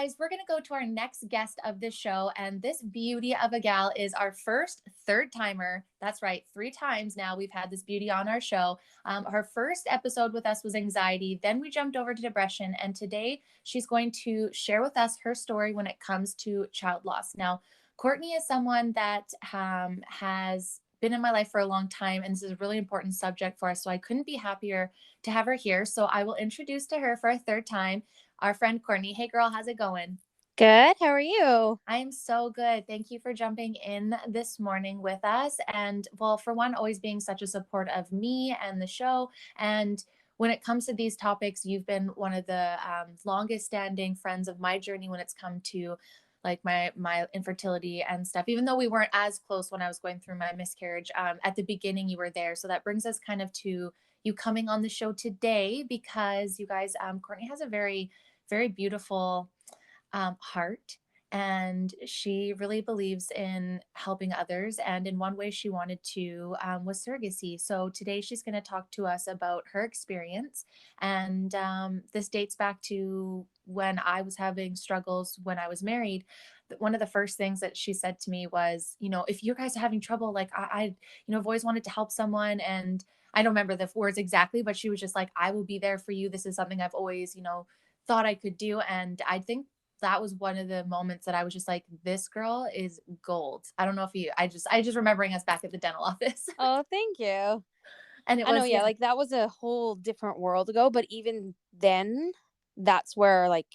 guys, we're going to go to our next guest of the show. And this beauty of a gal is our first third timer. That's right, 3 times now we've had this beauty on our show. Her first episode with us was anxiety. Then we jumped over to depression. And today she's going to share with us her story when it comes to child loss. Now, Courtney is someone that has been in my life for a long time, and this is a really important subject for us. So I couldn't be happier to have her here. So I will introduce to her for a third time our friend Courtney. Hey girl, how's it going? Good. How are you? I'm so good. Thank you for jumping in this morning with us. And well, for one, always being such a support of me and the show. And when it comes to these topics, you've been one of the longest standing friends of my journey when it's come to like my infertility and stuff. Even though we weren't as close when I was going through my miscarriage, at the beginning you were there. So that brings us kind of to you coming on the show today because you guys, Courtney has a very beautiful heart, and she really believes in helping others. And in one way she wanted to was surrogacy. So today she's going to talk to us about her experience. And this dates back to when I was having struggles when I was married. One of the first things that she said to me was, if you guys are having trouble, like I've always wanted to help someone. And I don't remember the words exactly, but she was just like, I will be there for you. This is something I've always, thought I could do. And I think that was one of the moments that I was just like, this girl is gold. I don't know if I just remembering us back at the dental office. Oh, thank you. And it I know, was, yeah, yeah, like that was a whole different world ago, but even then, that's where like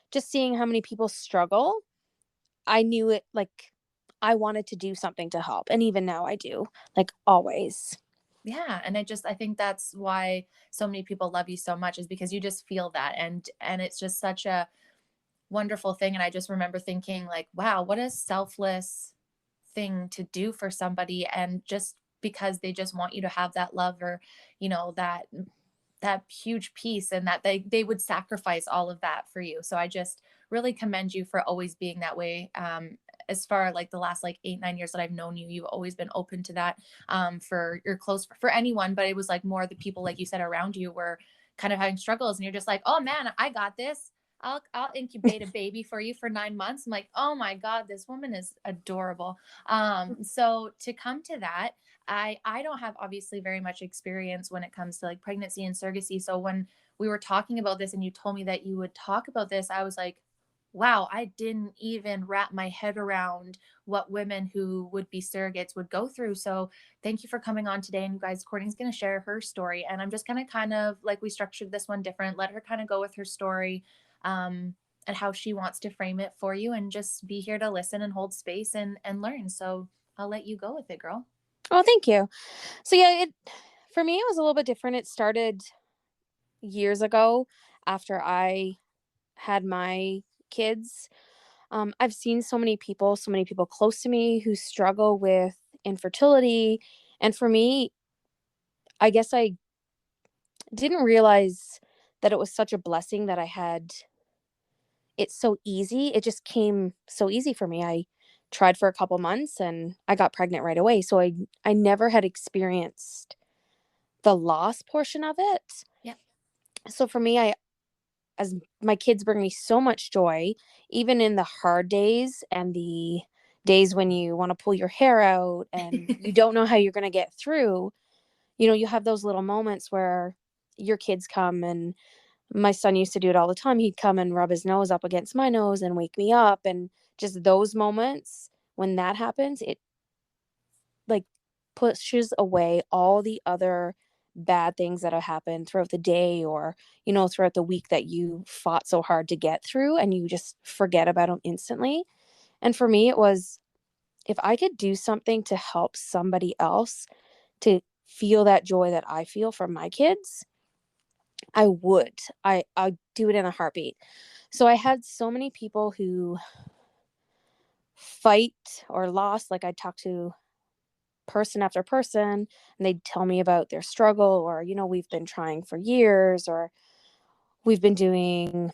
just seeing how many people struggle, I knew it like I wanted to do something to help. And even now I do, like always. yeah. And I think that's why so many people love you so much, is because you just feel that. And it's just such a wonderful thing. And I just remember thinking like, wow, what a selfless thing to do for somebody. And just because they just want you to have that love, or, that huge piece, and that they would sacrifice all of that for you. So I just really commend you for always being that way. As far like the last like 8-9 years that I've known you, you've always been open to that, for your close, for anyone. But it was like more the people, like you said, around you were kind of having struggles, and you're just like, oh man, I got this. I'll incubate a baby for you for 9 months. I'm like, oh my God, this woman is adorable. So to come to that, I don't have obviously very much experience when it comes to like pregnancy and surrogacy. So when we were talking about this and you told me that you would talk about this, I was like, wow, I didn't even wrap my head around what women who would be surrogates would go through. So thank you for coming on today. And you guys, Courtney's going to share her story. And I'm just going to kind of like, we structured this one different, let her kind of go with her story, and how she wants to frame it for you, and just be here to listen and hold space and learn. So I'll let you go with it, girl. Oh, thank you. So yeah, it for me it was a little bit different. It started years ago after I had my kids. I've seen so many people close to me who struggle with infertility. And for me, I guess I didn't realize that it was such a blessing that I had it so easy. It just came so easy for me. I tried for a couple months and I got pregnant right away. So I never had experienced the loss portion of it. Yeah. So for me, I as my kids bring me so much joy, even in the hard days and the days when you want to pull your hair out and you don't know how you're going to get through. You have those little moments where your kids come, and my son used to do it all the time. He'd come and rub his nose up against my nose and wake me up. And just those moments when that happens, it like pushes away all the other bad things that have happened throughout the day, or throughout the week that you fought so hard to get through, and you just forget about them instantly. And for me, it was, if I could do something to help somebody else to feel that joy that I feel from my kids, I would. I'd do it in a heartbeat. So I had so many people who fight or lost. Like, I'd talk to person after person, and they'd tell me about their struggle, or we've been trying for years, or we've been doing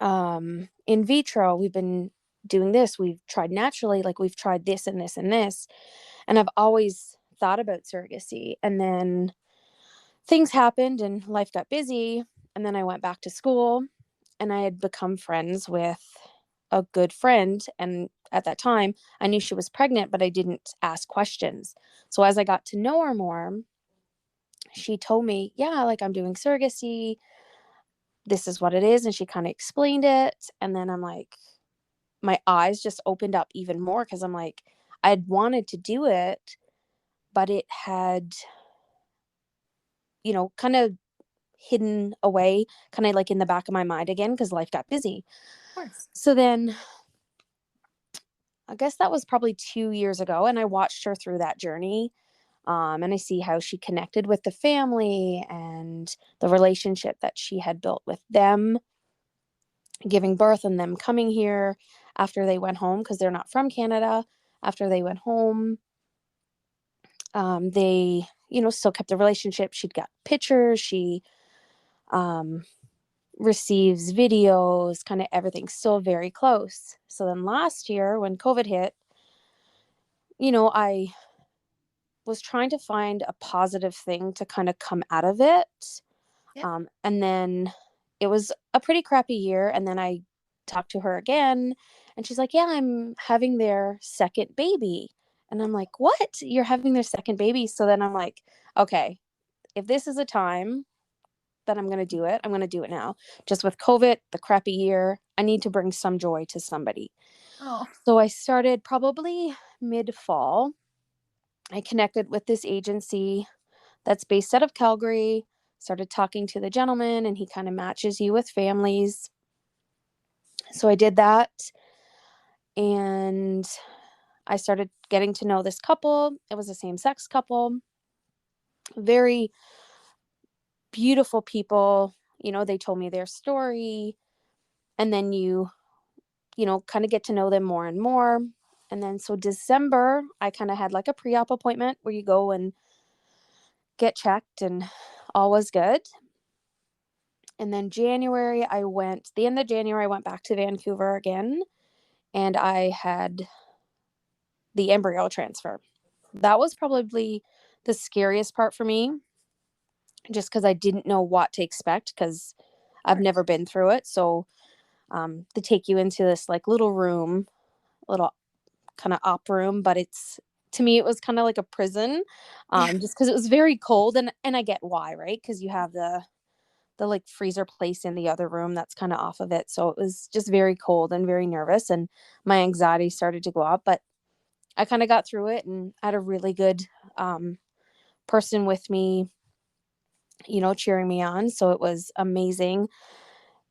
in vitro, we've been doing this, we've tried naturally, like we've tried this and this and this. And I've always thought about surrogacy. And then things happened and life got busy, and then I went back to school, and I had become friends with a good friend. And at that time, I knew she was pregnant, but I didn't ask questions. So as I got to know her more, she told me, yeah, like I'm doing surrogacy. This is what it is. And she kind of explained it. And then I'm like, my eyes just opened up even more because I'm like, I'd wanted to do it, but it had, kind of hidden away, kind of like in the back of my mind again because life got busy. Of course. So then I guess that was probably 2 years ago, and I watched her through that journey. And I see how she connected with the family and the relationship that she had built with them, giving birth and them coming here after they went home because they're not from Canada. After they went home, they, still kept the relationship. She'd got pictures. She um, receives videos, kind of everything still very close. So then last year when COVID hit, I was trying to find a positive thing to kind of come out of it. Yep. And then it was a pretty crappy year. And then I talked to her again and she's like, yeah, I'm having their second baby. And I'm like, what? You're having their second baby? So then I'm like, okay, if this is a time that I'm going to do it, I'm going to do it now. Just with COVID, the crappy year, I need to bring some joy to somebody. Oh, So I started probably mid fall. I connected with this agency that's based out of Calgary, started talking to the gentleman, and he kind of matches you with families. So I did that, and I started getting to know this couple. It was a same sex couple, very beautiful people. They told me their story, and then kind of get to know them more and more. And then so December, I kind of had like a pre op appointment where you go and get checked, and all was good. And then the end of January, I went back to Vancouver again, and I had the embryo transfer. That was probably the scariest part for me, just because I didn't know what to expect because of I've course. never been through it. So they take you into this like little room, little kind of op room, but to me, it was kind of like a prison, Yeah. just because it was very cold. And I get why, right? Because you have the like freezer place in the other room that's kind of off of it. So it was just very cold and very nervous, and my anxiety started to go up, but I kind of got through it and I had a really good person with me, cheering me on. So it was amazing.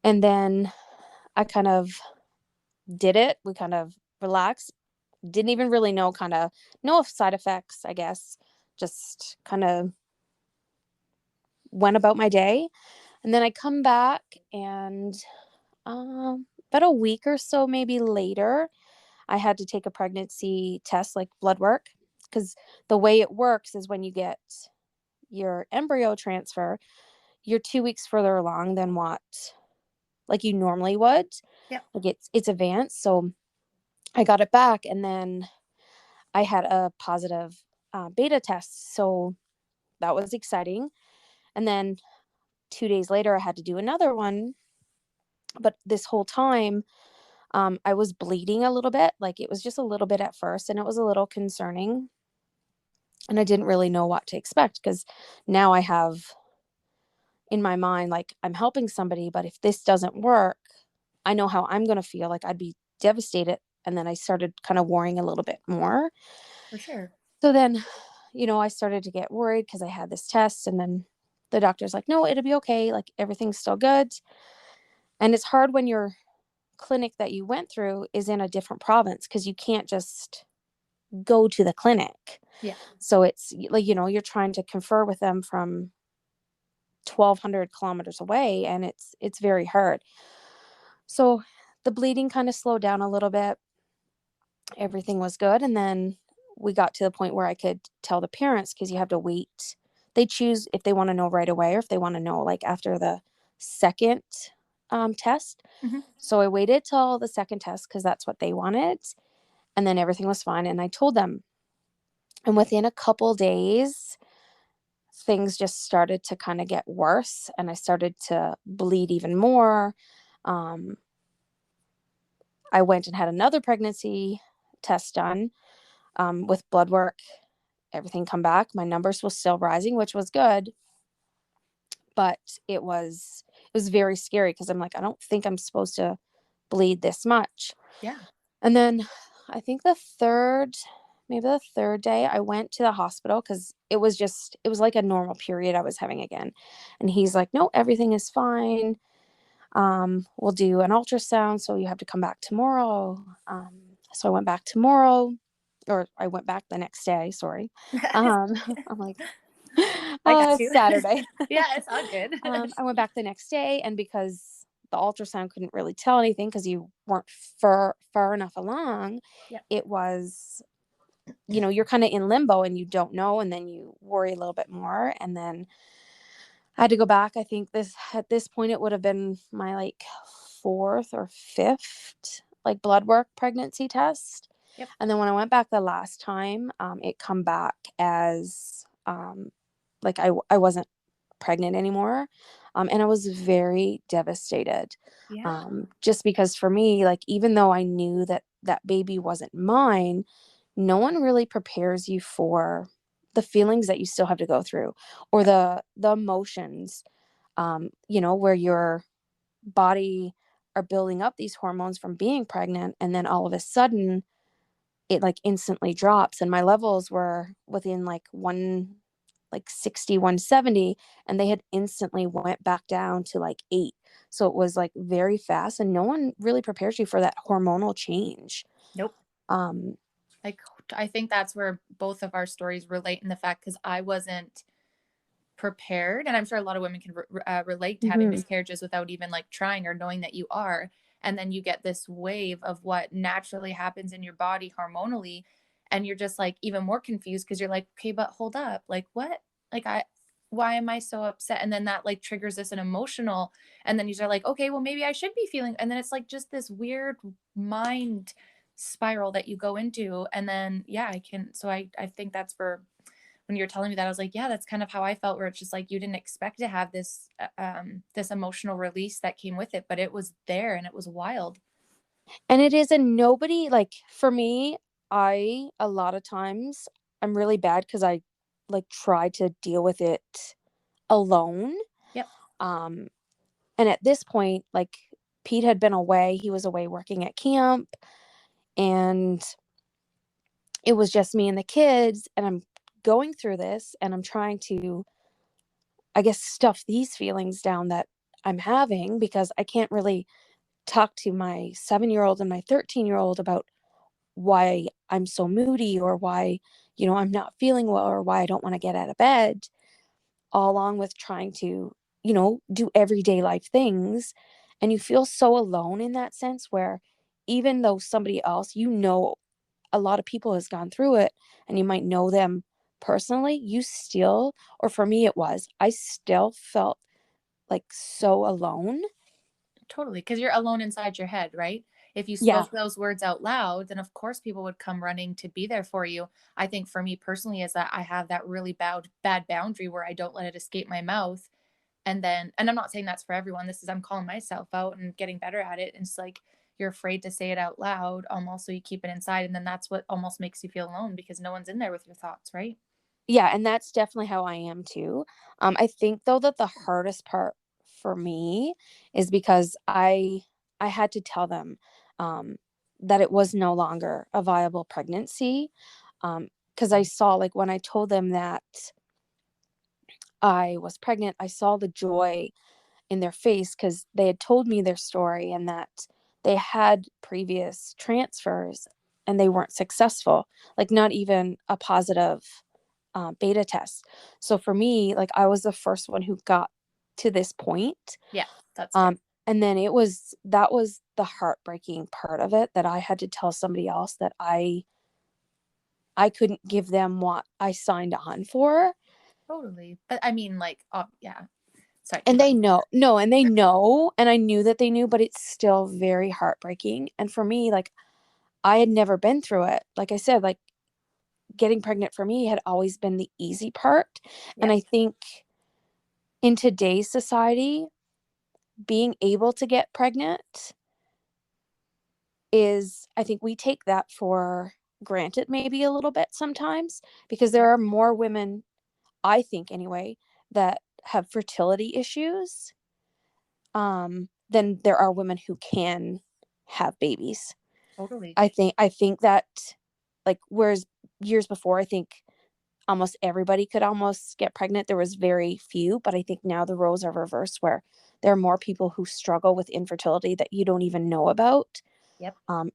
And then I kind of did it. We kind of relaxed. Didn't even really know kind of no side effects, I guess. Just kind of went about my day. And then I come back and about a week or so maybe later, I had to take a pregnancy test, like blood work, because the way it works is when you get your embryo transfer, you're 2 weeks further along than what like you normally would. Yep. Like it's advanced. So I got it back, and then I had a positive beta test. So that was exciting. And then 2 days later, I had to do another one. But this whole time, I was bleeding a little bit. Like it was just a little bit at first, and it was a little concerning. And I didn't really know what to expect because now I have in my mind, like I'm helping somebody, but if this doesn't work, I know how I'm going to feel. Like I'd be devastated. And then I started kind of worrying a little bit more. For sure. So then, I started to get worried because I had this test, and then the doctor's like, no, it'll be okay. Like everything's still good. And it's hard when your clinic that you went through is in a different province because you can't just go to the clinic. Yeah. So it's like, you're trying to confer with them from 1,200 kilometers away, and it's very hard. So the bleeding kind of slowed down a little bit. Everything was good. And then we got to the point where I could tell the parents because you have to wait. They choose if they want to know right away or if they want to know like after the second test. Hmm. So I waited till the second test because that's what they wanted. And then everything was fine. And I told them. And within a couple days, things just started to kind of get worse. And I started to bleed even more. Um, I went and had another pregnancy test done, with blood work, everything come back. My numbers was still rising, which was good, but it was very scary because I'm like, I don't think I'm supposed to bleed this much. Yeah. And then I think maybe the third day, I went to the hospital because it was like a normal period I was having again. And he's like, no, everything is fine. We'll do an ultrasound, so you have to come back tomorrow. So I went back tomorrow, or I went back the next day, sorry. Um, I'm like, I got oh, it's you. Saturday. Yeah, it's all good. I went back the next day, and because the ultrasound couldn't really tell anything because you weren't far enough along, Yep. it was, you're kind of in limbo and you don't know, and then you worry a little bit more. And then I had to go back. I think at this point it would have been my like fourth or fifth like blood work pregnancy test. Yep. And then when I went back the last time, it come back as like I wasn't pregnant anymore. And I was very devastated. Yeah. Just because for me, like, even though I knew that that baby wasn't mine, no one really prepares you for the feelings that you still have to go through, or Yep. the emotions, where your body are building up these hormones from being pregnant, and then all of a sudden it like instantly drops, and my levels were within like 60, 170, and they had instantly went back down to like 8. So it was like very fast, and no one really prepares you for that hormonal change. Nope. um Like, I think that's where both of our stories relate in the fact because I wasn't prepared, and I'm sure a lot of women can relate to having mhm. miscarriages without even like trying or knowing that you are. And then you get this wave of what naturally happens in your body hormonally, and you're just like even more confused because you're like, okay, but hold up, like what? Like I, why am I so upset? And then that like triggers this an emotional, and then you're like, okay, well maybe I should be feeling, and then it's like just this weird mind spiral that you go into. And then yeah, I think that's for when you're telling me that, I was like, yeah, that's kind of how I felt, where it's just like you didn't expect to have this emotional release that came with it, but it was there and it was wild. And it is, and nobody, like, for me, I a lot of times I'm really bad because I like try to deal with it alone. Yep. um and at this point, like, Pete had been away, he was away working at camp, and it was just me and the kids, and I'm going through this, and I'm trying to, I guess, stuff these feelings down that I'm having, because I can't really talk to my 7-year-old and my 13-year-old about why I'm so moody, or why, I'm not feeling well, or why I don't want to get out of bed, all along with trying to, do everyday life things. And you feel so alone in that sense, where even though somebody else, a lot of people has gone through it, and you might know them personally, you still, or for me it was, I still felt like so alone. Totally, because you're alone inside your head, right? If you Yeah. spoke those words out loud, then of course people would come running to be there for you. I think for me personally is that I have that really bad boundary where I don't let it escape my mouth. And I'm not saying that's for everyone. This is, I'm calling myself out and getting better at it. And it's like you're afraid to say it out loud almost, so you keep it inside, and then that's what almost makes you feel alone because no one's in there with your thoughts, right? Yeah, and that's definitely how I am too. I think though that the hardest part for me is because I had to tell them, um, that it was no longer a viable pregnancy. Because I saw, like, when I told them that I was pregnant, I saw the joy in their face because they had told me their story, and that they had previous transfers and they weren't successful, like not even a positive beta test. So for me, like, I was the first one who got to this point. Yeah, that's good. Um, and then that was the heartbreaking part of it, that I had to tell somebody else that I couldn't give them what I signed on for. Totally. But I mean, like, oh, yeah. Sorry, keep And they going. know, no, and they know, and I knew that they knew, but it's still very heartbreaking. And for me, like, I had never been through it. Like I said, like, getting pregnant for me had always been the easy part. And Yep. I think in today's society, being able to get pregnant is, I think we take that for granted maybe a little bit sometimes, because there Yeah, are more women, I think anyway, that have fertility issues than there are women who can have babies. totally. I think that, like, whereas years before, I think almost everybody could almost get pregnant. There was very few, but I think now the roles are reversed, where there are more people who struggle with infertility that you don't even know about, Yep. um,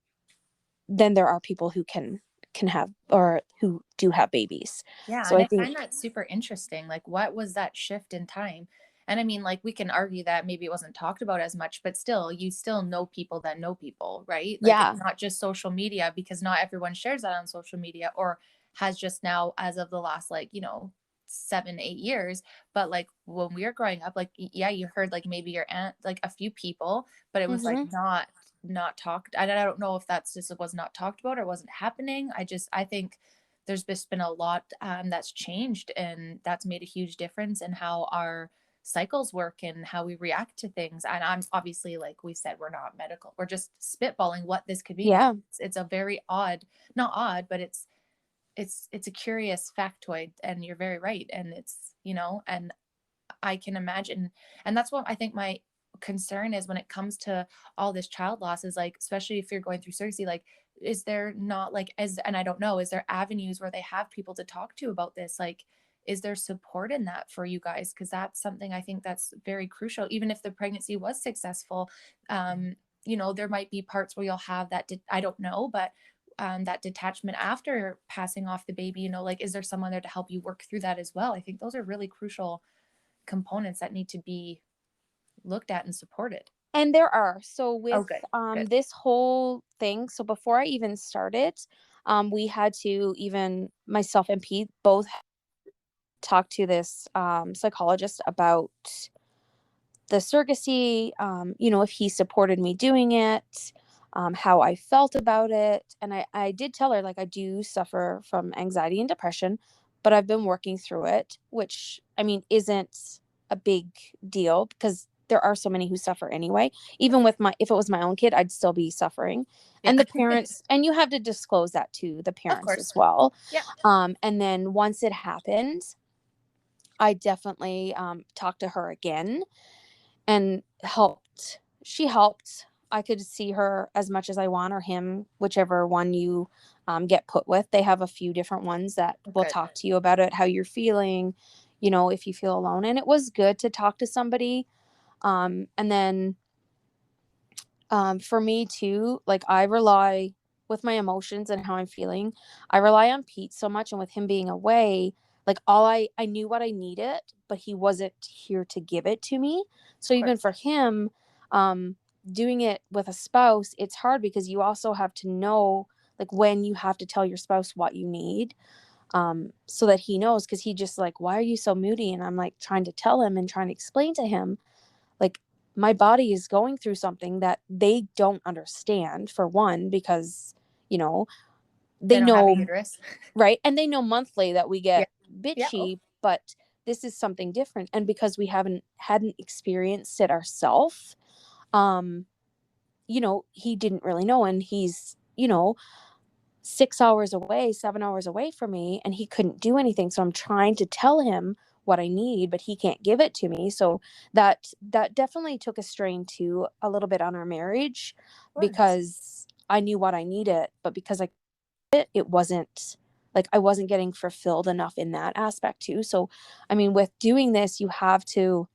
than there are people who can have, or who do have babies. Yeah, So and I I think, find that super interesting. Like, what was that shift in time? And I mean, like, we can argue that maybe it wasn't talked about as much, but still, you still know people that know people, right? Like, it's yeah. not just social media, because not everyone shares that on social media, or has just now, as of the last, like, 7, 8 years. But like when we were growing up, like, yeah, you heard like maybe your aunt, like a few people, but it was like Hmm. not talked. I don't know if that's just, it was not talked about or wasn't happening. I think there's just been a lot that's changed, and that's made a huge difference in how our cycles work and how we react to things. And I'm obviously, like we said, we're not medical, we're just spitballing what this could be, because Yeah. it's a very odd, not odd, but it's a curious factoid, and you're very right. And and I can imagine. And that's what I think my concern is when it comes to all this child loss, is like, especially if you're going through surrogacy, like, is there not, like, as, and I don't know, is there avenues where they have people to talk to about this? Like, is there support in that for you guys? Because that's something I think that's very crucial. Even if the pregnancy was successful, um, there might be parts where you'll have that, I don't know, but that detachment after passing off the baby, like, is there someone there to help you work through that as well? I think those are really crucial components that need to be looked at and supported. And there are. So Oh, with good. Good. this whole thing, so before I even started, we had to, even myself and Pete both talk to this psychologist about the surrogacy, if he supported me doing it, how I felt about it. And I did tell her, like, I do suffer from anxiety and depression, but I've been working through it, which, I mean, isn't a big deal, because there are so many who suffer anyway. Even with if it was my own kid, I'd still be suffering. Yeah. And the parents, and you have to disclose that to the Of parents course. as well. Yeah. And then once it happened, I definitely talked to her again and helped. She helped. I could see her as much as I want, or him, whichever one you get put with. They have a few different ones that will Good. talk to you about it, how you're feeling, if you feel alone. And it was good to talk to somebody. And then for me too, like, I rely, with my emotions and how I'm feeling, I rely on Pete so much. And with him being away, like, I knew what I needed, but he wasn't here to give it to me. So Of even course. for him, um, doing it with a spouse, it's hard, because you also have to know, like, when you have to tell your spouse what you need, so that he knows, because he just like, why are you so moody? And I'm like trying to tell him and trying to explain to him, like, my body is going through something that they don't understand, for one, because you know They they don't have a know, uterus. right? And they know monthly that we Yeah. get Yeah. Oh, bitchy, but this is something different. And because we hadn't experienced it ourselves, um he didn't really know. And he's 6 hours away, 7 hours away from me, and he couldn't do anything. So I'm trying to tell him what I need, but he can't give it to me. So that definitely took a strain too, a little bit, on our marriage, of course. because I knew what I needed, but because it wasn't, like, I wasn't getting fulfilled enough in that aspect too. So I mean, with doing this, you have to,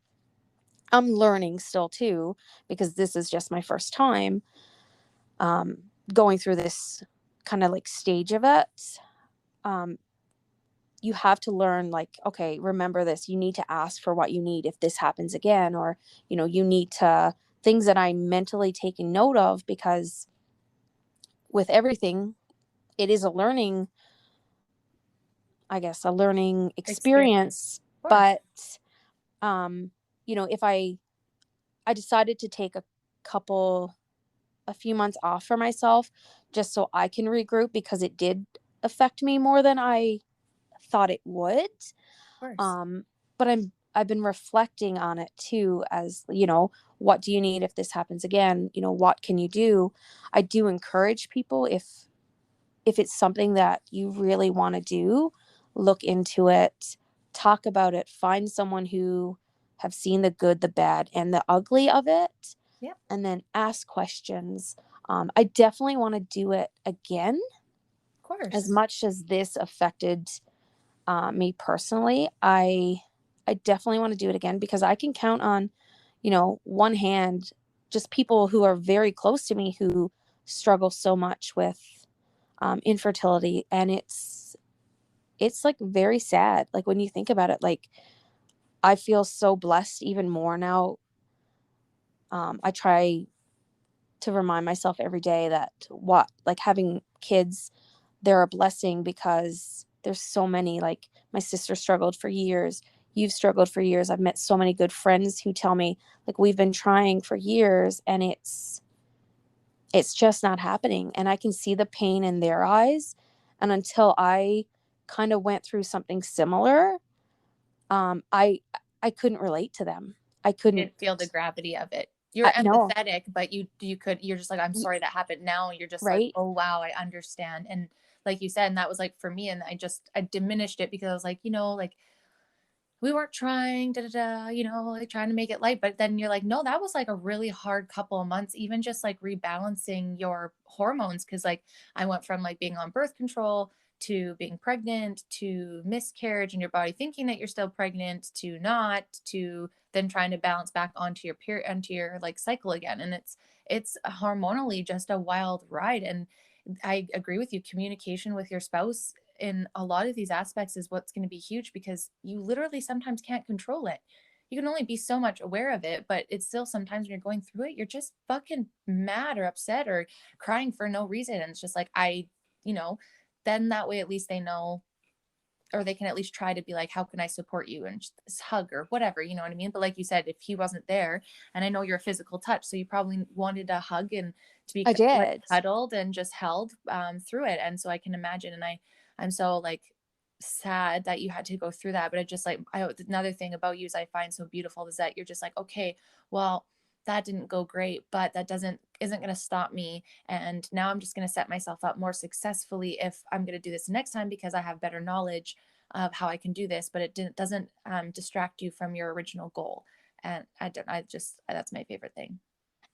I'm learning still too, because this is just my first time um going through this kind of like stage of it. um you have to learn, like, okay, remember this, you need to ask for what you need if this happens again, or you need to, things that I'm mentally taking note of, because with everything, it is a learning, I guess, a learning Experience. experience. Of course. But if I decided to take a few months off for myself, just so I can regroup, because it did affect me more than I thought it would. Of course. um but I'm I've been reflecting on it too, as, what do you need if this happens again? What can you do? I do encourage people, if it's something that you really want to do, look into it, talk about it, find someone who have seen the good, the bad, and the ugly of it, Yep, and then ask questions. I definitely want to do it again. of As course. much as this affected me personally, I definitely want to do it again, because I can count on, one hand, just people who are very close to me who struggle so much with infertility, and it's like very sad. Like when you think about it, like I feel so blessed even more now. I try to remind myself every day that, what, like, having kids, they're a blessing, because there's so many, like, my sister struggled for years, you've struggled for years, I've met so many good friends who tell me, like, we've been trying for years, and it's just not happening, and I can see the pain in their eyes. And until I kind of went through something similar, I couldn't relate to them. I You couldn't. didn't feel the gravity of it. You were No. empathetic, but you're just like, I'm sorry that happened. Now you're just like, Right. oh wow, I understand. And like you said, and that was like for me, and I diminished it because I was like, like we weren't trying, da da da, like trying to make it light. But then you're like, no, that was like a really hard couple of months, even just like rebalancing your hormones. Cause like I went from like being on birth control to being pregnant to miscarriage and your body thinking that you're still pregnant to not, to then trying to balance back onto your period, onto your like cycle again. And it's hormonally just a wild ride. And I agree with you. Communication with your spouse in a lot of these aspects is what's going to be huge because you literally sometimes can't control it. You can only be so much aware of it, but it's still sometimes when you're going through it, you're just fucking mad or upset or crying for no reason. And it's just like, you know, then that way at least they know, or they can at least try to be like, how can I support you, and just this hug or whatever, you know what I mean? But like you said, if he wasn't there, and I know you're a physical touch, so you probably wanted a hug and to be I like did. cuddled and just held through it. And so I can imagine, and I'm so like sad that you had to go through that. But it just like, another thing about you is I find so beautiful is that you're just like, okay, well, that didn't go great, but that isn't going to stop me, and now I'm just going to set myself up more successfully if I'm going to do this next time because I have better knowledge of how I can do this, but doesn't distract you from your original goal. And I just, that's my favorite thing.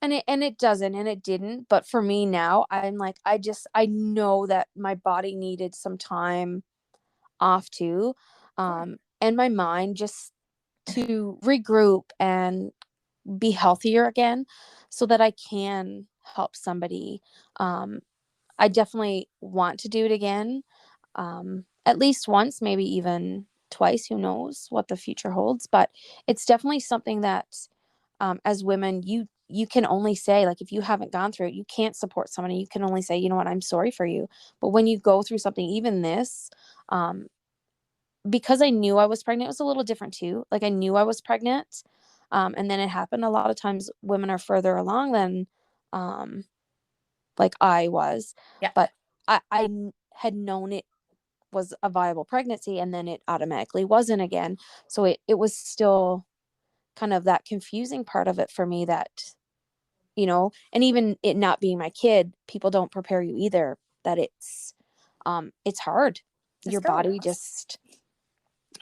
And it doesn't, and it didn't, but for me now, I'm like, I know that my body needed some time off too, Of course. and my mind, just to regroup and be healthier again, so that I can help somebody. um I definitely want to do it again, at least once, maybe even twice. Who knows what the future holds? But it's definitely something that, as women, you can only say, like, if you haven't gone through it, you can't support somebody. You can only say, you know what, I'm sorry for you. But when you go through something, even this, um, because I knew I was pregnant, it was a little different too. Like, I knew I was pregnant, and then it happened. A lot of times, women are further along than, um, like I was, Yeah. but I had known it was a viable pregnancy, and then it automatically wasn't again. So it was still kind of that confusing part of it for me, that, and even it not being my kid, people don't prepare you either, that it's hard. It Your still body is. just,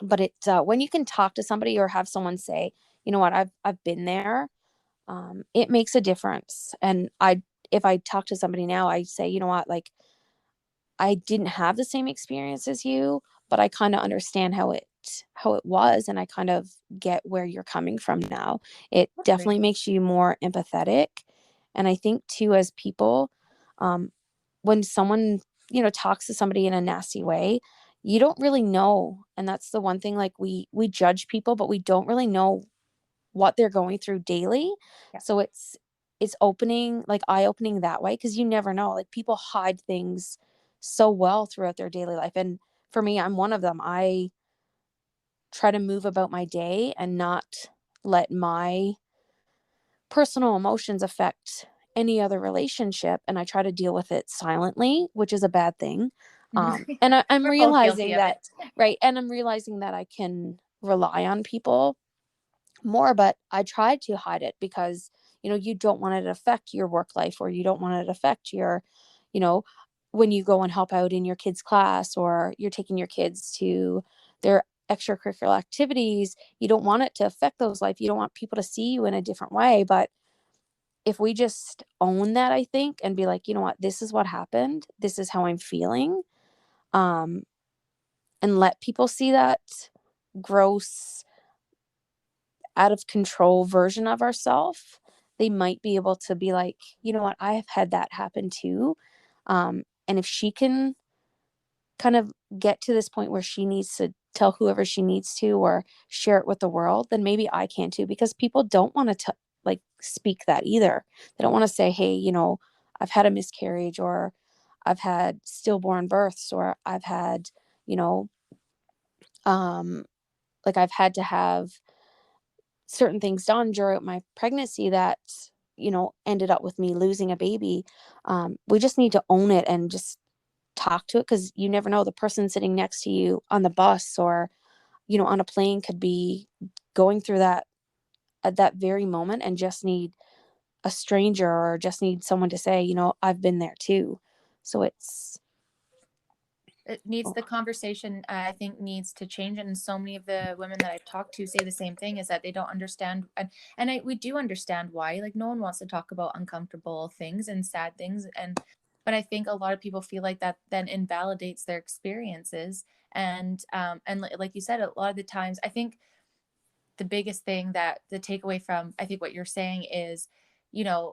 but it when you can talk to somebody or have someone say, you know what, I've been there, it makes a difference. And if I talk to somebody now, I say, you know what, like, I didn't have the same experience as you, but I kind of understand how it was, and I kind of get where you're coming from now. It Totally. definitely makes you more empathetic. And I think too, as people, um, when someone, talks to somebody in a nasty way, you don't really know. And that's the one thing, like, we judge people, but we don't really know what they're going through daily. Yeah. So it's opening, like, eye opening that way, because you never know. Like, people hide things so well throughout their daily life. And for me, I'm one of them. I try to move about my day and not let my personal emotions affect any other relationship, and I try to deal with it silently, which is a bad thing. And I'm We're both realizing guilty of that, it. right, and I'm realizing that I can rely on people, more, but I tried to hide it because, you don't want it to affect your work life, or you don't want it to affect your, you know, when you go and help out in your kids' class, or you're taking your kids to their extracurricular activities. You don't want it to affect those life. You don't want people to see you in a different way. But if we just own that, I think, and be like, you know what, this is what happened. This is how I'm feeling. Um, and let people see that gross, out of control version of ourselves, they might be able to be like, you know what, I have had that happen too. And if she can kind of get to this point where she needs to tell whoever she needs to, or share it with the world, then maybe I can too, because people don't want to like speak that either. They don't want to say, hey, I've had a miscarriage, or I've had stillborn births, or I've had, you know, um, like I've had to have certain things done during my pregnancy that, ended up with me losing a baby. We just need to own it and just talk to it, because you never know, the person sitting next to you on the bus, or on a plane, could be going through that at that very moment, and just need a stranger, or just need someone to say, I've been there too. So It needs the conversation, I think, needs to change. And so many of the women that I've talked to say the same thing, is that they don't understand. We do understand why. Like, no one wants to talk about uncomfortable things and sad things. But I think a lot of people feel like that then invalidates their experiences. Like you said, a lot of the times, I think the biggest thing, that the takeaway from, I think, what you're saying is,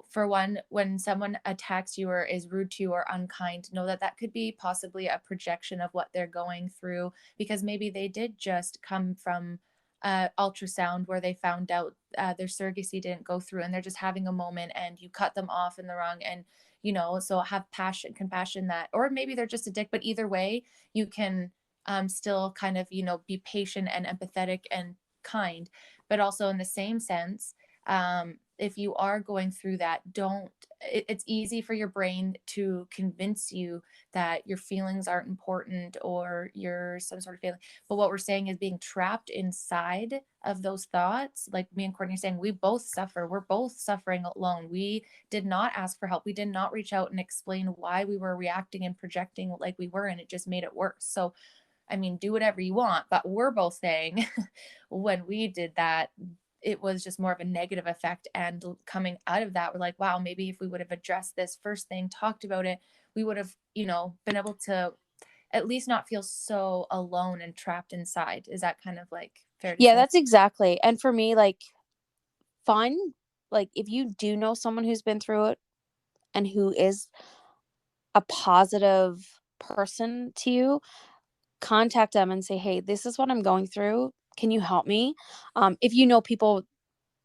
for one, when someone attacks you or is rude to you or unkind, know that that could be possibly a projection of what they're going through, because maybe they did just come from ultrasound where they found out their surrogacy didn't go through, and they're just having a moment, and you cut them off in the wrong. And so have compassion, that, or maybe they're just a dick, but either way, you can still kind of be patient and empathetic and kind. But also, in the same sense, if you are going through that, it's easy for your brain to convince you that your feelings aren't important, or you're some sort of feeling. But what we're saying is, being trapped inside of those thoughts, like me and Courtney are saying, we both suffer. We're both suffering alone. We did not ask for help. We did not reach out and explain why we were reacting and projecting like we were, and it just made it worse. So I mean, do whatever you want, but we're both saying when we did that, it was just more of a negative effect. And coming out of that, we're like, wow, maybe if we would have addressed this first thing, talked about it, we would have, been able to at least not feel so alone and trapped inside. Is that kind of like fair to Yeah, say? that's exactly. And for me, like, find, like, if you do know someone who's been through it and who is a positive person to you, contact them and say, hey, this is what I'm going through. Can you help me? If you know people,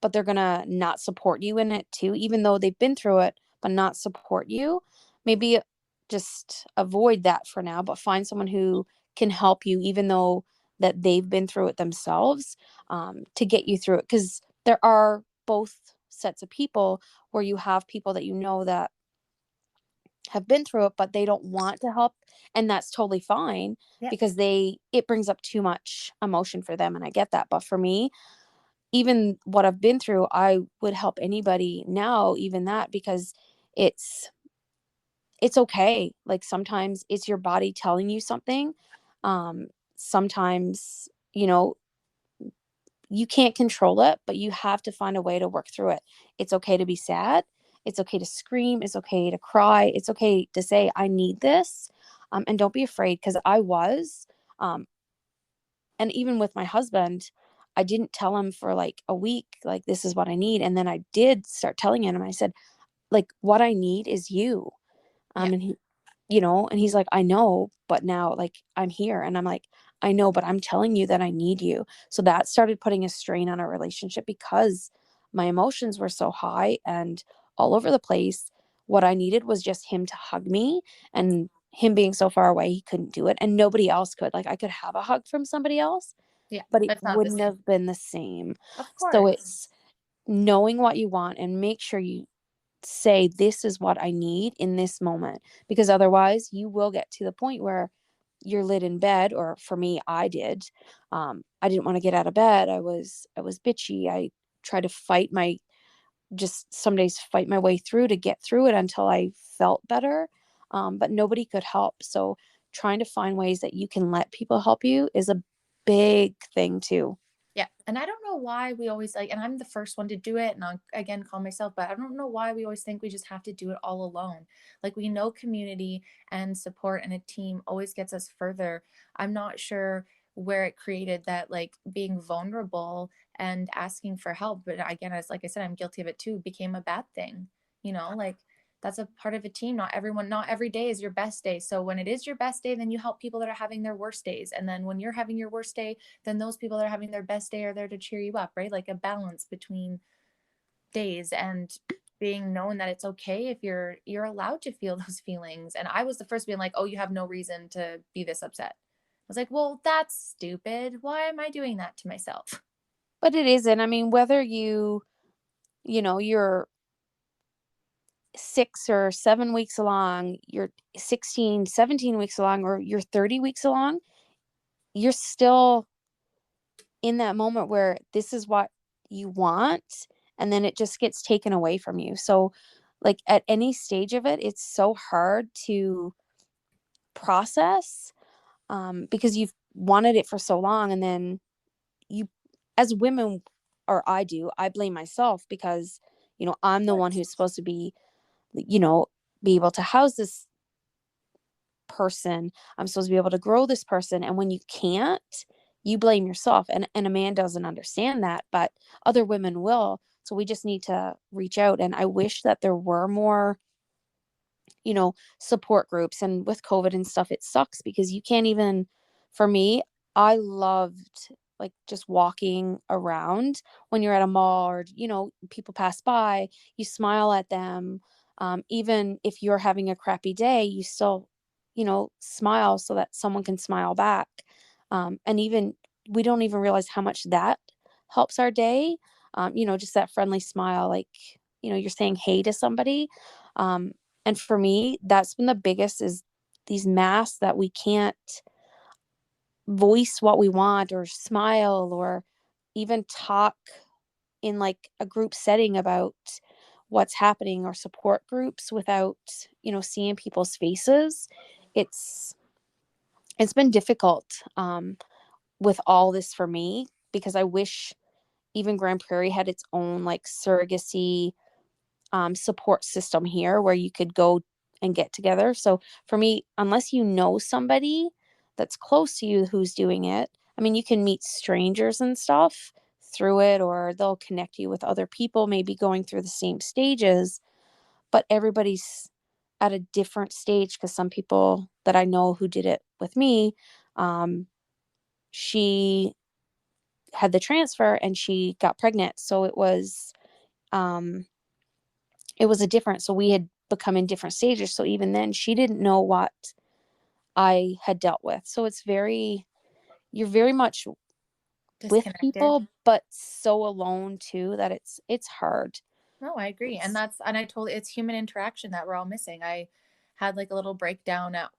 but they're gonna not support you in it too, even though they've been through it, but not support you, maybe just avoid that for now, but find someone who can help you, even though that they've been through it themselves, to get you through it. Because there are both sets of people, where you have people that that have been through it, but they don't want to help, and that's totally fine, Yeah. because it brings up too much emotion for them, and I get that. But for me, even what I've been through, I would help anybody now, even that, because it's it's okay. Like, sometimes it's your body telling you something. Sometimes, you can't control it, but you have to find a way to work through it. It's okay to be sad. It's okay to scream. It's okay to cry. It's okay to say, I need this. And don't be afraid, because I was. Um, and even with my husband, I didn't tell him for like a week, like, this is what I need. And then I did start telling him. I said, like, what I need is you. Yeah. And and he's like, I know, but now, like, I'm here. And I'm like, I know, but I'm telling you that I need you. So that started putting a strain on our relationship, because my emotions were so high and all over the place. What I needed was just him to hug me, and him being so far away, he couldn't do it. And nobody else could. Like, I could have a hug from somebody else, Yeah. but it But it's not the wouldn't same. have been the same. Of So course. it's knowing what you want, and make sure you say, this is what I need in this moment, because otherwise you will get to the point where you're lit in bed, or for me, I did. I didn't want to get out of bed. I was bitchy. I tried to fight my just some days fight my way through to get through it until I felt better. But nobody could help. So trying to find ways that you can let people help you is a big thing too. Yeah. And I don't know why we always like, and I'm the first one to do it. And I'll again call myself, but I don't know why we always think we just have to do it all alone. Like we know community and support and a team always gets us further. I'm not sure where it created that like being vulnerable and asking for help. But again, as like I said, I'm guilty of it too, became a bad thing. Like that's a part of a team. Not everyone, not every day is your best day. So when it is your best day, then you help people that are having their worst days. And then when you're having your worst day, then those people that are having their best day are there to cheer you up, right? Like a balance between days and being known that it's okay if you're allowed to feel those feelings. And I was the first being like, "Oh, you have no reason to be this upset." I was like, "Well, that's stupid. Why am I doing that to myself?" But it isn't. I mean, whether you're 6 or 7 weeks along, you're 16, 17 weeks along, or you're 30 weeks along, you're still in that moment where this is what you want, and then it just gets taken away from you. So, like at any stage of it, it's so hard to process, because you've wanted it for so long, and then you, as women, or I blame myself because I'm the one who's supposed to be, you know, be able to house this person. I'm supposed to be able to grow this person. And when you can't, you blame yourself. And a man doesn't understand that, but other women will. So we just need to reach out. And I wish that there were more, support groups. And with COVID and stuff, it sucks because you can't even, for me, I loved like just walking around when you're at a mall, or, people pass by, you smile at them. Even if you're having a crappy day, you still, smile so that someone can smile back. And even we don't even realize how much that helps our day. Just that friendly smile, like, you're saying hey to somebody. Um, and for me, that's been the biggest, is these masks that we can't voice what we want or smile or even talk in like a group setting about what's happening, or support groups, without, seeing people's faces. It's it's been difficult, with all this for me, because I wish even Grand Prairie had its own like surrogacy, support system here where you could go and get together. So for me, unless you know somebody that's close to you who's doing it, I mean, you can meet strangers and stuff through it, or they'll connect you with other people maybe going through the same stages, but everybody's at a different stage, because some people that I know who did it with me, um, she had the transfer and she got pregnant. So um, it was a different, so we had become in different stages. So even then she didn't know what I had dealt with. So you're very much with Disconnected. people, but so alone too, that it's hard. No, I agree. And It's that's, and I totally, it's human interaction that we're all missing. I had like a little breakdown at,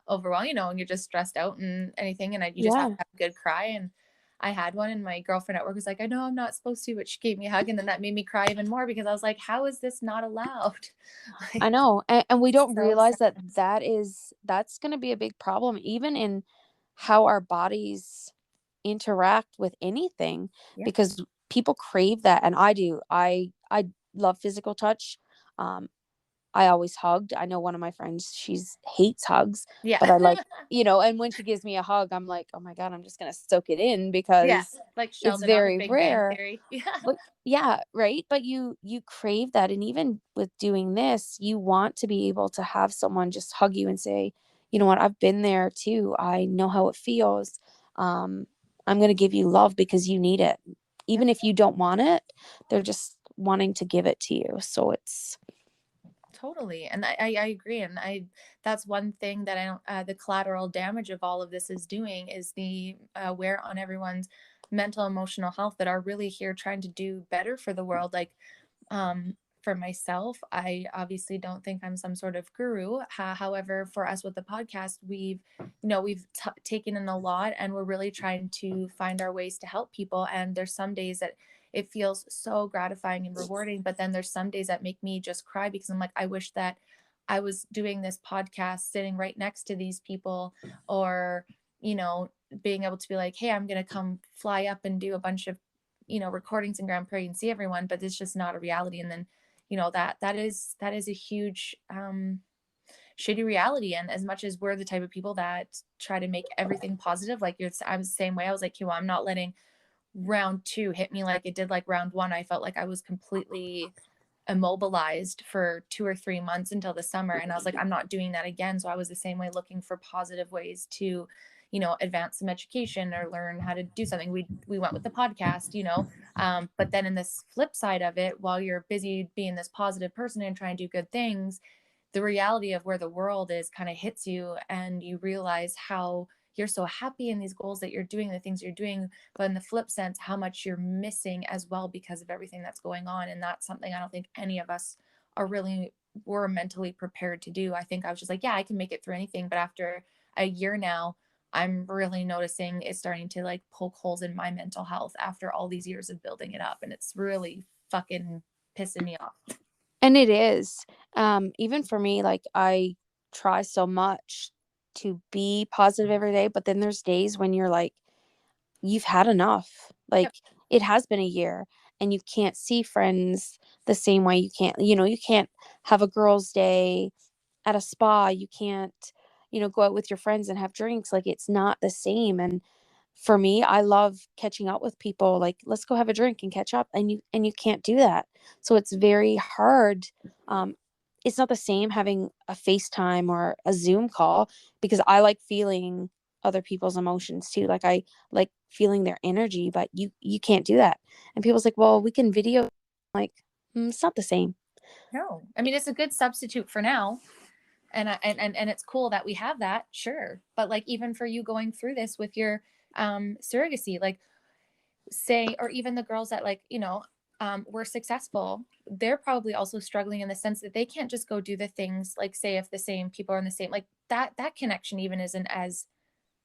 overall, and you're just stressed out and anything, and you just have to Yeah, have a good cry. And I had one, and my girlfriend at work was like, "I know I'm not supposed to," but she gave me a hug. And then that made me cry even more because I was like, how is this not allowed? I Like, know. And we don't so realize that sad. that's going to be a big problem, even in how our bodies interact with anything, Yeah. because people crave that. And I do. I love physical touch. um I always hugged. I know one of my friends, she's hates hugs, Yeah. but I like, and when she gives me a hug, I'm like, oh my God, I'm just gonna soak it in Yeah. because Like it's Sheldon on the very Big Bang rare. Theory. Yeah. But yeah, right. But you crave that. And even with doing this, you want to be able to have someone just hug you and say, you know what, I've been there too. I know how it feels. Um, I'm gonna give you love because you need it. Yep. Even if you don't want it, they're just wanting to give it to you. So it's Totally. And I agree. And that's one thing that I don't, the collateral damage of all of this is doing is the wear on everyone's mental, emotional health that are really here trying to do better for the world. Like, for myself. I obviously don't think I'm some sort of guru. However, for us with the podcast, we've taken in a lot, and we're really trying to find our ways to help people. And there's some days that it feels so gratifying and rewarding, but then there's some days that make me just cry because I'm like, I wish that I was doing this podcast sitting right next to these people, or, you know, being able to be like, hey, I'm going to come fly up and do a bunch of, recordings in Grand Prairie and see everyone, but it's just not a reality. And then, that is a huge, shitty reality. And as much as we're the type of people that try to make everything positive, like I'm the same way. I was like, well, I'm not letting round two hit me like it did like round one. I felt like I was completely immobilized for 2 or 3 months until the summer, and I was like, I'm not doing that again. So I was the same way, looking for positive ways to, advance some education or learn how to do something. We went with the podcast, but then in this flip side of it, while you're busy being this positive person and trying to do good things, the reality of where the world is kind of hits you, and you realize how you're so happy in these goals that you're doing, the things you're doing, but in the flip sense, how much you're missing as well because of everything that's going on. And that's something I don't think any of us are really were mentally prepared to do. I think I was just like, yeah, I can make it through anything. But after a year now, I'm really noticing it's starting to like poke holes in my mental health after all these years of building it up. And it's really fucking pissing me off. And it is. Even for me, like I try so much to be positive every day, but then there's days when you're like, you've had enough. Yep. Like it has been a year and you can't see friends the same way. You can't have a girls' day at a spa. You can't, go out with your friends and have drinks. Like it's not the same. And for me, I love catching up with people. Like, let's go have a drink and catch up. And you can't do that. So it's very hard. Um, it's not the same having a FaceTime or a Zoom call because I like feeling other people's emotions too. Like I like feeling their energy, but you can't do that. And people's like, well, we can video. Like, it's not the same. No, I mean, it's a good substitute for now. And it's cool that we have that, sure, but like even for you going through this with your surrogacy, like say, or even the girls that like, were successful, they're probably also struggling in the sense that they can't just go do the things, like say if the same people are in the same, like that connection even isn't as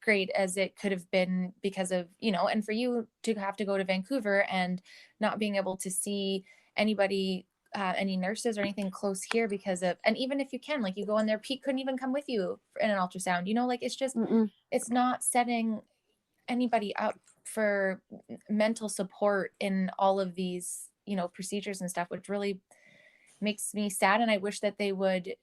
great as it could have been because of, and for you to have to go to Vancouver and not being able to see anybody, any nurses or anything close here because of, and even if you can, like you go in there, Pete couldn't even come with you in an ultrasound, like it's just, Mm-mm. it's not setting anybody up for mental support in all of these, procedures and stuff, which really makes me sad. And I wish that they would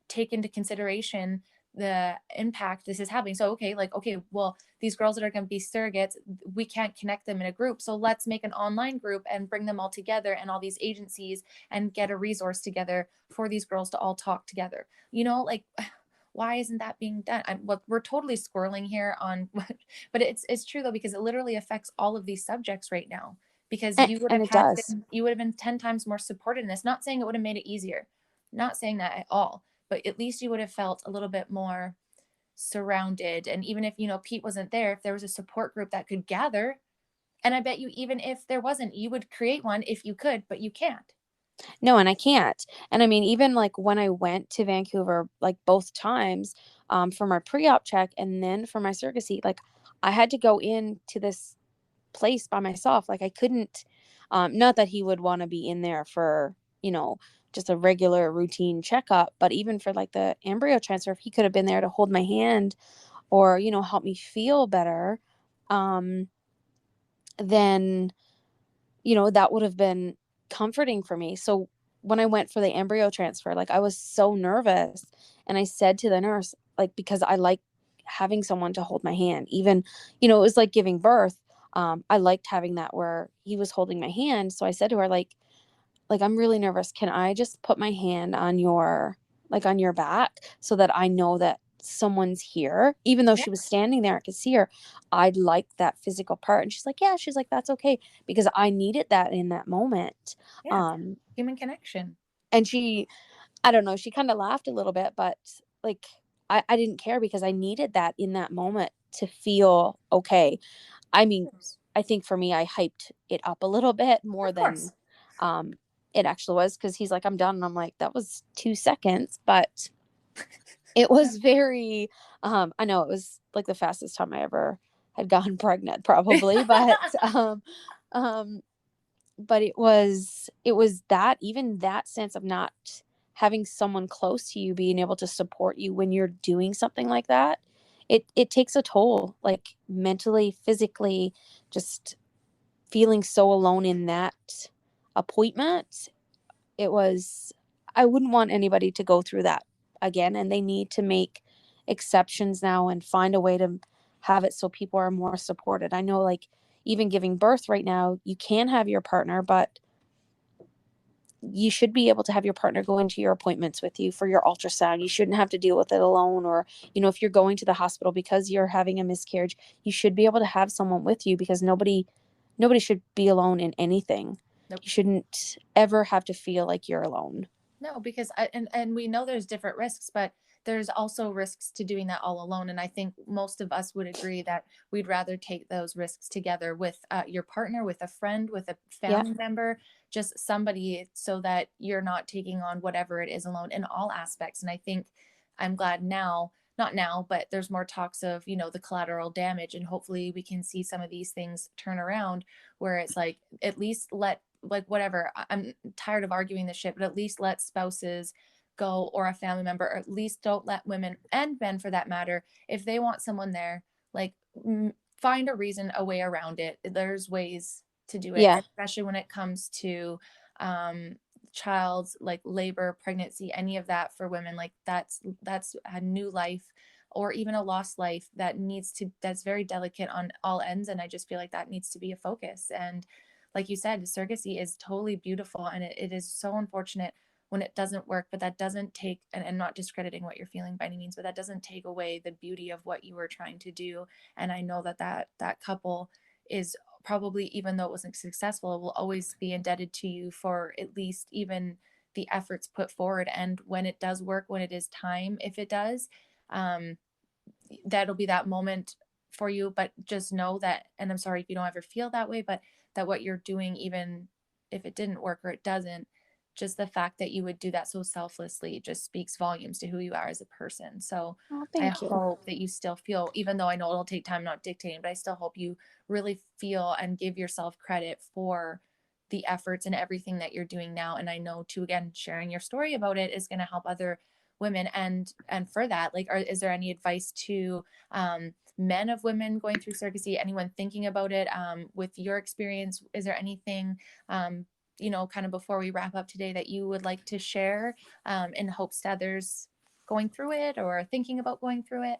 take into consideration the impact this is having. So, okay, like, okay, well, these girls that are going to be surrogates, we can't connect them in a group. So let's make an online group and bring them all together and all these agencies and get a resource together for these girls to all talk together. Like, why isn't that being done? We're totally squirreling here on what, but it's true though, because it literally affects all of these subjects right now, because And it does. you would have been 10 times more supported in this. Not saying it would have made it easier, not saying that at all, but at least you would have felt a little bit more surrounded. And even if, Pete wasn't there, if there was a support group that could gather, and I bet you, even if there wasn't, you would create one if you could, but you can't. No, and I can't. And I mean, even like when I went to Vancouver, like both times, for my pre-op check and then for my surrogacy, like I had to go into this place by myself. Like I couldn't, not that he would want to be in there for, just a regular routine checkup, but even for like the embryo transfer, if he could have been there to hold my hand or, help me feel better, um, then that would have been comforting for me. So when I went for the embryo transfer, like I was so nervous and I said to the nurse, like, because I like having someone to hold my hand, even, it was like giving birth. I liked having that where he was holding my hand. So I said to her, like, I'm really nervous. Can I just put my hand on on your back so that I know that someone's here? Even though Yeah. she was standing there, I could see her. I'd like that physical part. And she's like, yeah, she's like, that's okay. Because I needed that in that moment. Yeah. Um, Human connection. and I don't know, she kind of laughed a little bit, but like, I didn't care because I needed that in that moment to feel okay. I mean, Of I think for me, I hyped it up a little bit more than, course. um, It actually was, because he's like, I'm done. And I'm like, that was 2 seconds, but it was very, I know it was like the fastest time I ever had gotten pregnant probably, um, but it was that, even that sense of not having someone close to you being able to support you when you're doing something like that, it takes a toll, like mentally, physically, just feeling so alone in that appointment. It was, I wouldn't want anybody to go through that again, and they need to make exceptions now and find a way to have it so people are more supported. I know, like, even giving birth right now, you can have your partner, but you should be able to have your partner go into your appointments with you for your ultrasound. You shouldn't have to deal with it alone. Or, if you're going to the hospital because you're having a miscarriage, you should be able to have someone with you, because nobody should be alone in anything. Nope. You shouldn't ever have to feel like you're alone. No, because and we know there's different risks, but there's also risks to doing that all alone. And I think most of us would agree that we'd rather take those risks together with your partner, with a friend, with a Yeah. family member, just somebody, so that you're not taking on whatever it is alone in all aspects. And I think I'm glad now, not now, but there's more talks of, the collateral damage. And hopefully we can see some of these things turn around, where it's like, at least let, like, whatever, I'm tired of arguing this shit, but at least let spouses go, or a family member, or at least don't let women and men for that matter, if they want someone there, like, find a reason, a way around it. There's ways to do it, Yeah. especially when it comes to um child's, like, labor, pregnancy, any of that for women. Like, that's a new life, or even a lost life, that's very delicate on all ends. And I just feel like that needs to be a focus. And like you said, surrogacy is totally beautiful, and it is so unfortunate when it doesn't work. But that doesn't take, and not discrediting what you're feeling by any means, but that doesn't take away the beauty of what you were trying to do. And I know that couple is probably, even though it wasn't successful, will always be indebted to you for at least even the efforts put forward. And when it does work, when it is time, if it does, um, that'll be that moment for you. But just know that, and I'm sorry if you don't ever feel that way, but that what you're doing, even if it didn't work or it doesn't, just the fact that you would do that so selflessly just speaks volumes to who you are as a person. So Oh, I thank you. hope that you still feel, even though I know it'll take time, not dictating, but I still hope you really feel and give yourself credit for the efforts and everything that you're doing now. And I know too, again, sharing your story about it is going to help other women. And for that, like, is there any advice to men of women going through surrogacy, anyone thinking about it, with your experience? Is there anything, kind of before we wrap up today, that you would like to share, in hopes to others going through it or thinking about going through it?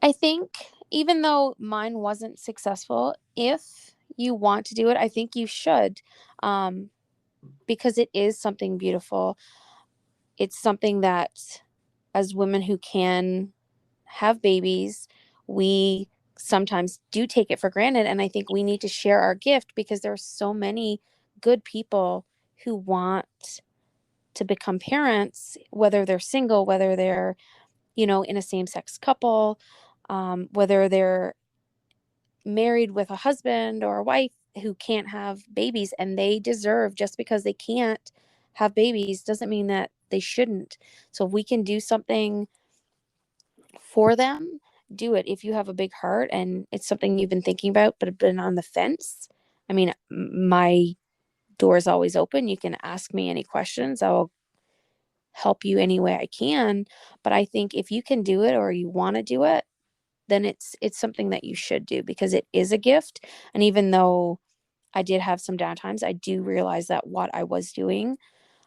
I think, even though mine wasn't successful, if you want to do it, I think you should, um, because it is something beautiful. It's something that, as women who can have babies, we sometimes do take it for granted. And I think we need to share our gift, because there are so many good people who want to become parents, whether they're single, whether they're, in a same sex couple, whether they're married with a husband or a wife who can't have babies, and they deserve, just because they can't have babies doesn't mean that they shouldn't. So if we can do something for them, do it. If you have a big heart and it's something you've been thinking about but have been on the fence, I mean, my door is always open. You can ask me any questions. I'll help you any way I can. But I think if you can do it, or you want to do it, then it's something that you should do, because it is a gift. And even though I did have some downtimes, I do realize that what I was doing,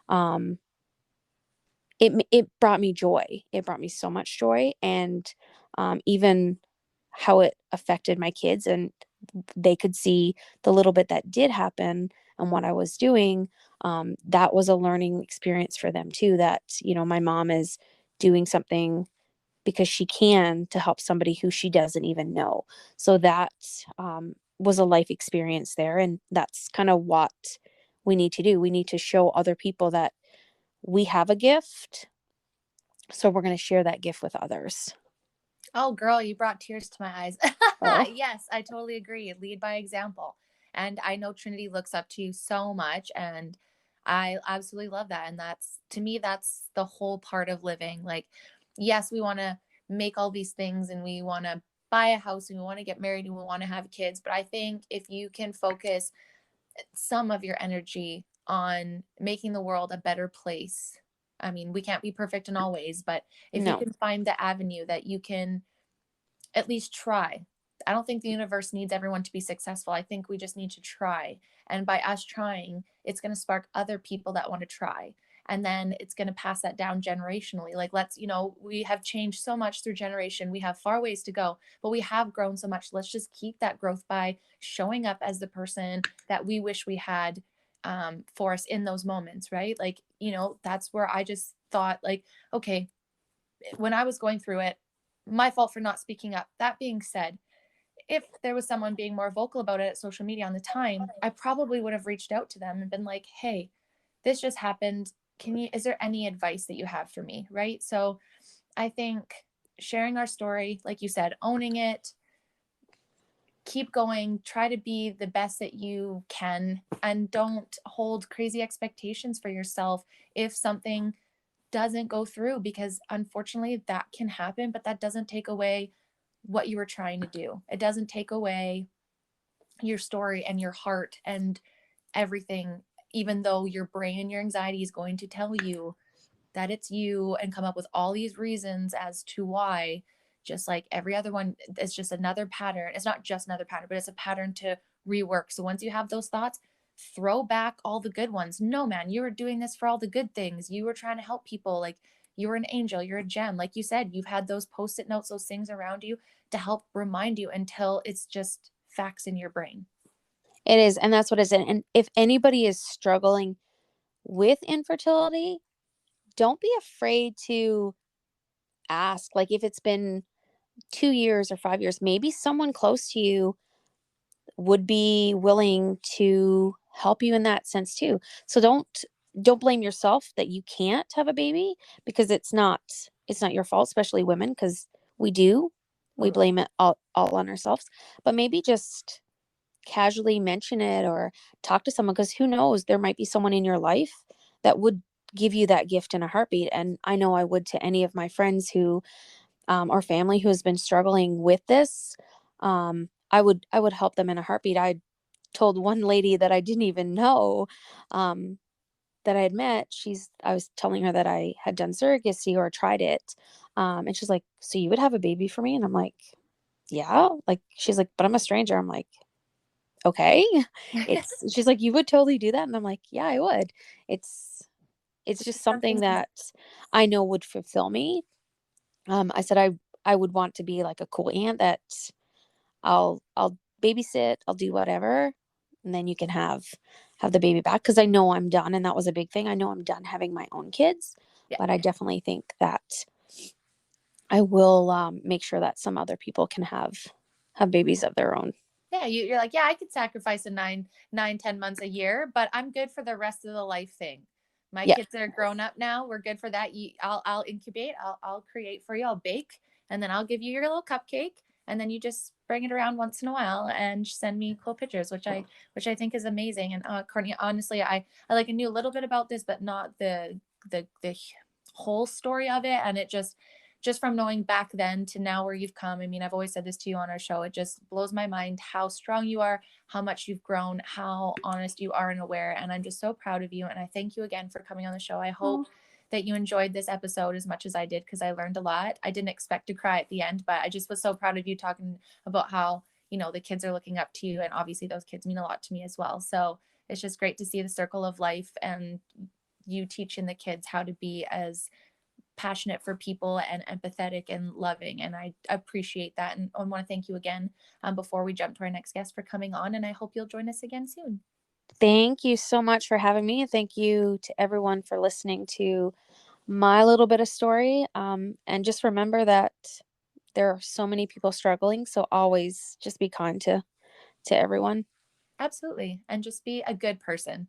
um, it brought me joy. It brought me so much joy. And even how it affected my kids, and they could see the little bit that did happen and what I was doing. That was a learning experience for them too, that, my mom is doing something because she can, to help somebody who she doesn't even know. So that, was a life experience there. And that's kind of what we need to do. We need to show other people that we have a gift. So we're going to share that gift with others. Oh, girl, you brought tears to my eyes. Oh, Yes, I totally agree. Lead by example. And I know Trinity looks up to you so much. And I absolutely love that. And that's, to me, that's the whole part of living. Like, yes, we want to make all these things and we want to buy a house and we want to get married and we want to have kids. But I think if you can focus some of your energy on making the world a better place, I mean, we can't be perfect in all ways, but if you No, can find the avenue that you can at least try. I don't think the universe needs everyone to be successful. I think we just need to try. And by us trying, it's going to spark other people that want to try. And then it's going to pass that down generationally. Like, let's, we have changed so much through generation. We have far ways to go, but we have grown so much. Let's just keep that growth by showing up as the person that we wish we had for us in those moments, right? Like, that's where I just thought, like, okay, when I was going through it, my fault for not speaking up. That being said, if there was someone being more vocal about it at social media on the time, I probably would have reached out to them and been like, hey, this just happened. Is there any advice that you have for me? Right. So I think sharing our story, like you said, owning it, keep going, try to be the best that you can, and don't hold crazy expectations for yourself if something doesn't go through, because unfortunately that can happen, but that doesn't take away what you were trying to do. It doesn't take away your story and your heart and everything, even though your brain and your anxiety is going to tell you that it's you and come up with all these reasons as to why. Just like every other one, it's just another pattern. It's not just another pattern, but it's a pattern to rework. So once you have those thoughts, throw back all the good ones. No, man, you were doing this for all the good things. You were trying to help people. Like, you're an angel, you're a gem. Like you said, you've had those post-it notes, those things around you to help remind you until it's just facts in your brain. it is. And that's what it is. And if anybody is struggling with infertility, don't be afraid to ask. Like if it's been 2 years or 5 years, maybe someone close to you would be willing to help you in that sense too. So don't blame yourself that you can't have a baby, because it's not your fault, especially women, because we Totally. blame it all on ourselves. But maybe just casually mention it or talk to someone, because who knows, there might be someone in your life that would give you that gift in a heartbeat. And I know I would to any of my friends who or family who has been struggling with this. I would help them in a heartbeat. I told one lady that I didn't even know, um, that I had met. I was telling her that I had done surrogacy or tried it, and she's like, "So you would have a baby for me?" And I'm like, "Yeah." Like she's like, "But I'm a stranger." I'm like, "Okay." She's like, "You would totally do that?" And I'm like, "Yeah, I would." It's it's just something Something. that I know would fulfill me. I said I would want to be like a cool aunt that I'll babysit, I'll do whatever, and then you can have the baby back, because I know I'm done, and that was a big thing. I know I'm done having my own kids, Yeah. but I definitely think that I will make sure that some other people can have babies of their own. Yeah, you're like, yeah, I could sacrifice a 10 months a year, but I'm good for the rest of the life thing. My Yeah, kids are grown up now. We're good for that. I'll incubate. I'll create for you. I'll bake, and then I'll give you your little cupcake, and then you just bring it around once in a while and send me cool pictures, which I think is amazing. And Courtney, honestly, I like, I knew a little bit about this, but not the whole story of it, and it just from knowing back then to now where you've come. I mean, I've always said this to you on our show. It just blows my mind how strong you are, how much you've grown, how honest you are and aware. And I'm just so proud of you. And I thank you again for coming on the show. I hope that you enjoyed this episode as much as I did, because I learned a lot. I didn't expect to cry at the end, but I just was so proud of you talking about how, the kids are looking up to you. And obviously, those kids mean a lot to me as well. So it's just great to see the circle of life and you teaching the kids how to be as passionate for people and empathetic and loving. And I appreciate that. And I want to thank you again, before we jump to our next guest, for coming on. And I hope you'll join us again soon. thank you so much for having me, and thank you to everyone for listening to my little bit of story. And just remember that there are so many people struggling, so always just be kind to everyone. Absolutely. And just be a good person.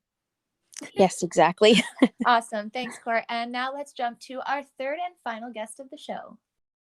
Yes, exactly. Awesome. Thanks, Claire. And now let's jump to our third and final guest of the show.